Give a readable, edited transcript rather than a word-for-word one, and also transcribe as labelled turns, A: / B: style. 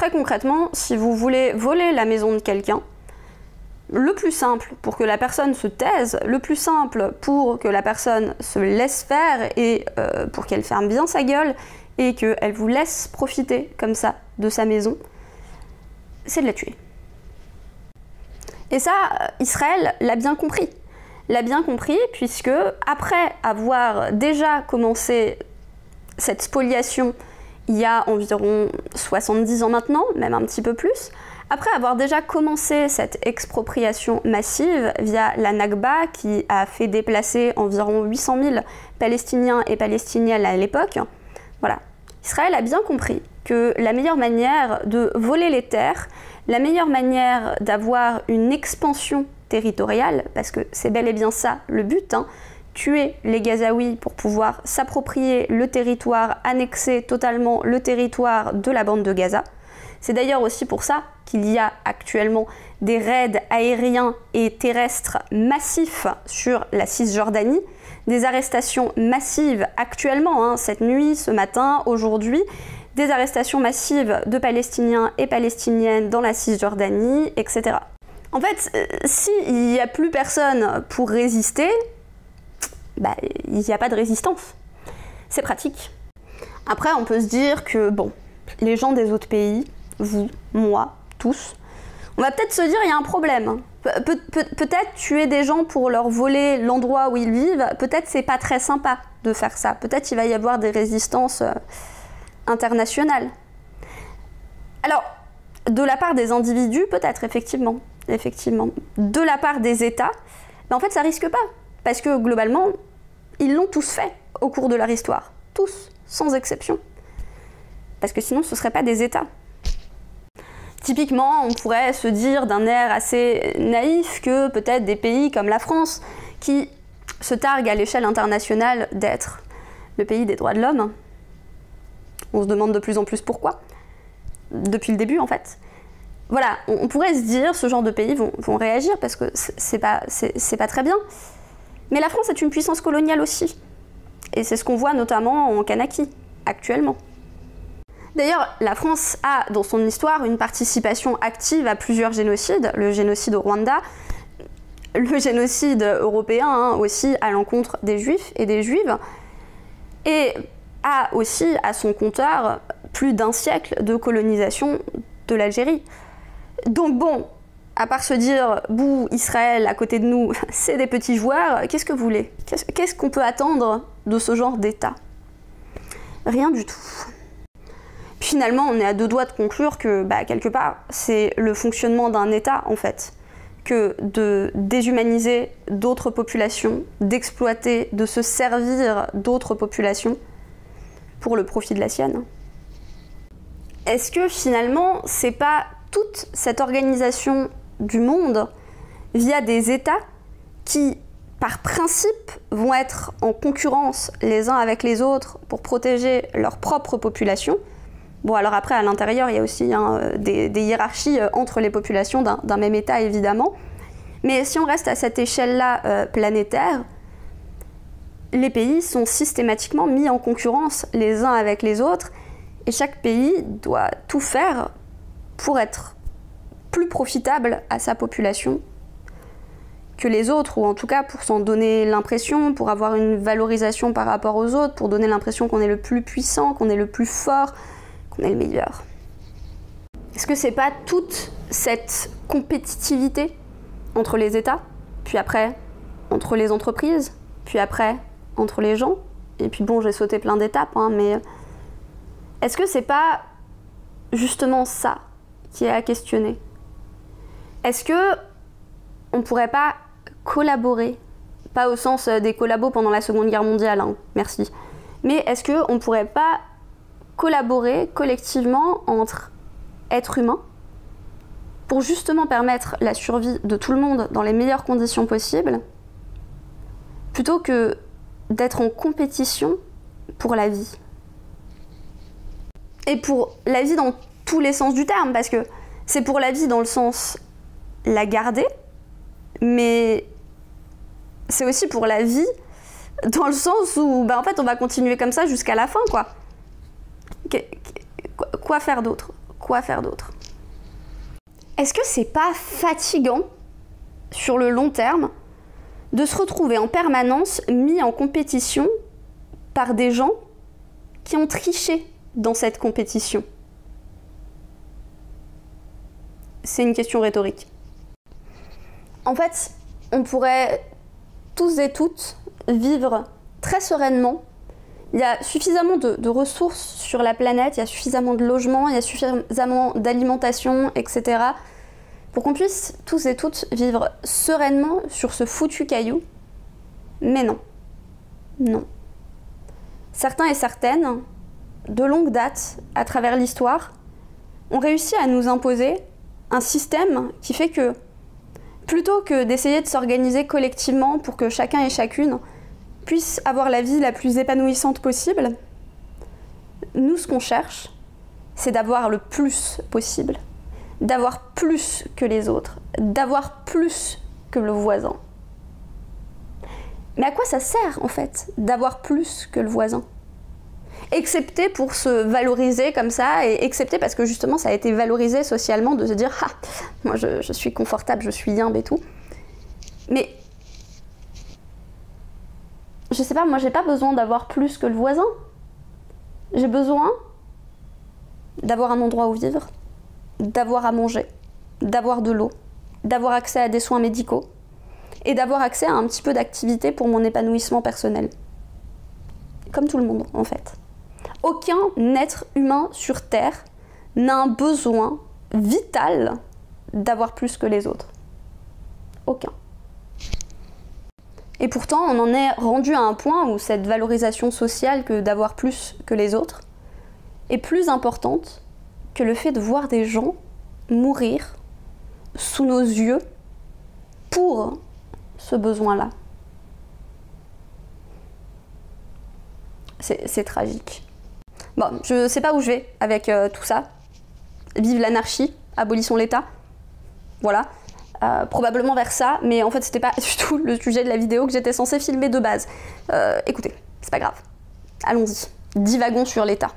A: très concrètement, si vous voulez voler la maison de quelqu'un, le plus simple pour que la personne se taise, le plus simple pour que la personne se laisse faire et pour qu'elle ferme bien sa gueule et qu'elle vous laisse profiter comme ça de sa maison, c'est de la tuer. Et ça, Israël l'a bien compris. L'a bien compris puisque, après avoir déjà commencé cette spoliation il y a environ 70 ans maintenant, même un petit peu plus, après avoir déjà commencé cette expropriation massive via la Nakba qui a fait déplacer environ 800 000 Palestiniens et Palestiniennes à l'époque, voilà, Israël a bien compris que la meilleure manière de voler les terres, la meilleure manière d'avoir une expansion territoriale, parce que c'est bel et bien ça le but, hein, tuer les Gazaouis pour pouvoir s'approprier le territoire, annexer totalement le territoire de la bande de Gaza. C'est d'ailleurs aussi pour ça qu'il y a actuellement des raids aériens et terrestres massifs sur la Cisjordanie, des arrestations massives actuellement, hein, cette nuit, ce matin, aujourd'hui, des arrestations massives de Palestiniens et Palestiniennes dans la Cisjordanie, etc. En fait, s'il n'y a plus personne pour résister, bah, il n'y a pas de résistance. C'est pratique. Après, on peut se dire que, bon, les gens des autres pays, vous, moi, tous, on va peut-être se dire il y a un problème. Peut-être tuer des gens pour leur voler l'endroit où ils vivent, peut-être c'est pas très sympa de faire ça. Peut-être il va y avoir des résistances internationales. Alors, de la part des individus, peut-être, effectivement. De la part des États, ben en fait ça risque pas. Parce que globalement, ils l'ont tous fait au cours de leur histoire. Tous, sans exception. Parce que sinon ce ne seraient pas des États. Typiquement, on pourrait se dire d'un air assez naïf que peut-être des pays comme la France, qui se targuent à l'échelle internationale d'être le pays des droits de l'homme, on se demande de plus en plus pourquoi, depuis le début en fait. Voilà, on pourrait se dire ce genre de pays vont réagir parce que c'est pas très bien. Mais la France est une puissance coloniale aussi. Et c'est ce qu'on voit notamment en Kanaki, actuellement. D'ailleurs, la France a, dans son histoire, une participation active à plusieurs génocides. Le génocide au Rwanda, le génocide européen, hein, aussi à l'encontre des Juifs et des Juives. Et a aussi, à son compteur, plus d'un siècle de colonisation de l'Algérie. Donc bon, à part se dire, bouh, Israël à côté de nous, c'est des petits joueurs, qu'est-ce que vous voulez? Qu'est-ce qu'on peut attendre de ce genre d'État? Rien du tout. Puis finalement, on est à deux doigts de conclure que, bah, quelque part, c'est le fonctionnement d'un État, en fait, que de déshumaniser d'autres populations, d'exploiter, de se servir d'autres populations pour le profit de la sienne. Est-ce que finalement, c'est pas toute cette organisation du monde via des États qui, par principe, vont être en concurrence les uns avec les autres pour protéger leur propre population? Bon, alors après, à l'intérieur, il y a aussi des hiérarchies entre les populations d'un même État, évidemment. Mais si on reste à cette échelle-là planétaire, les pays sont systématiquement mis en concurrence les uns avec les autres, et chaque pays doit tout faire pour être plus profitable à sa population que les autres, ou en tout cas pour s'en donner l'impression, pour avoir une valorisation par rapport aux autres, pour donner l'impression qu'on est le plus puissant, qu'on est le plus fort, qu'on est le meilleur. Est-ce que c'est pas toute cette compétitivité entre les États, puis après entre les entreprises, puis après entre les gens, et puis bon, j'ai sauté plein d'étapes, hein, mais est-ce que c'est pas justement ça qui est à questionner? Est-ce que on pourrait pas collaborer, pas au sens des collabos pendant la Seconde Guerre mondiale, hein, merci, mais est-ce que on pourrait pas collaborer collectivement entre êtres humains pour justement permettre la survie de tout le monde dans les meilleures conditions possibles, plutôt que d'être en compétition pour la vie? Et pour la vie dans tous les sens du terme, parce que c'est pour la vie dans le sens la garder, mais c'est aussi pour la vie dans le sens où en fait on va continuer comme ça jusqu'à la fin, quoi. Quoi faire d'autre? quoi faire d'autre? Est-ce que c'est pas fatigant sur le long terme de se retrouver en permanence mis en compétition par des gens qui ont triché dans cette compétition? C'est une question rhétorique. En fait, on pourrait tous et toutes vivre très sereinement. Il y a suffisamment de ressources sur la planète, il y a suffisamment de logements, il y a suffisamment d'alimentation, etc. pour qu'on puisse tous et toutes vivre sereinement sur ce foutu caillou. Mais non. Non. Certains et certaines, de longue date, à travers l'histoire, ont réussi à nous imposer un système qui fait que, plutôt que d'essayer de s'organiser collectivement pour que chacun et chacune puisse avoir la vie la plus épanouissante possible, nous, ce qu'on cherche, c'est d'avoir le plus possible, d'avoir plus que les autres, d'avoir plus que le voisin. Mais à quoi ça sert, en fait, d'avoir plus que le voisin? Excepté pour se valoriser comme ça, et excepté parce que justement ça a été valorisé socialement de se dire « Ah, moi je suis confortable, je suis yimbe et tout ». Mais je sais pas, moi j'ai pas besoin d'avoir plus que le voisin. J'ai besoin d'avoir un endroit où vivre, d'avoir à manger, d'avoir de l'eau, d'avoir accès à des soins médicaux et d'avoir accès à un petit peu d'activité pour mon épanouissement personnel. Comme tout le monde, en fait. Aucun être humain sur Terre n'a un besoin vital d'avoir plus que les autres. Aucun. Et pourtant, on en est rendu à un point où cette valorisation sociale que d'avoir plus que les autres est plus importante que le fait de voir des gens mourir sous nos yeux pour ce besoin-là. C'est tragique. Bon, je sais pas où je vais avec tout ça. Vive l'anarchie, abolissons l'État. Voilà. Probablement vers ça, mais en fait c'était pas du tout le sujet de la vidéo que j'étais censée filmer de base. Écoutez, c'est pas grave. Allons-y. Divagons sur l'État.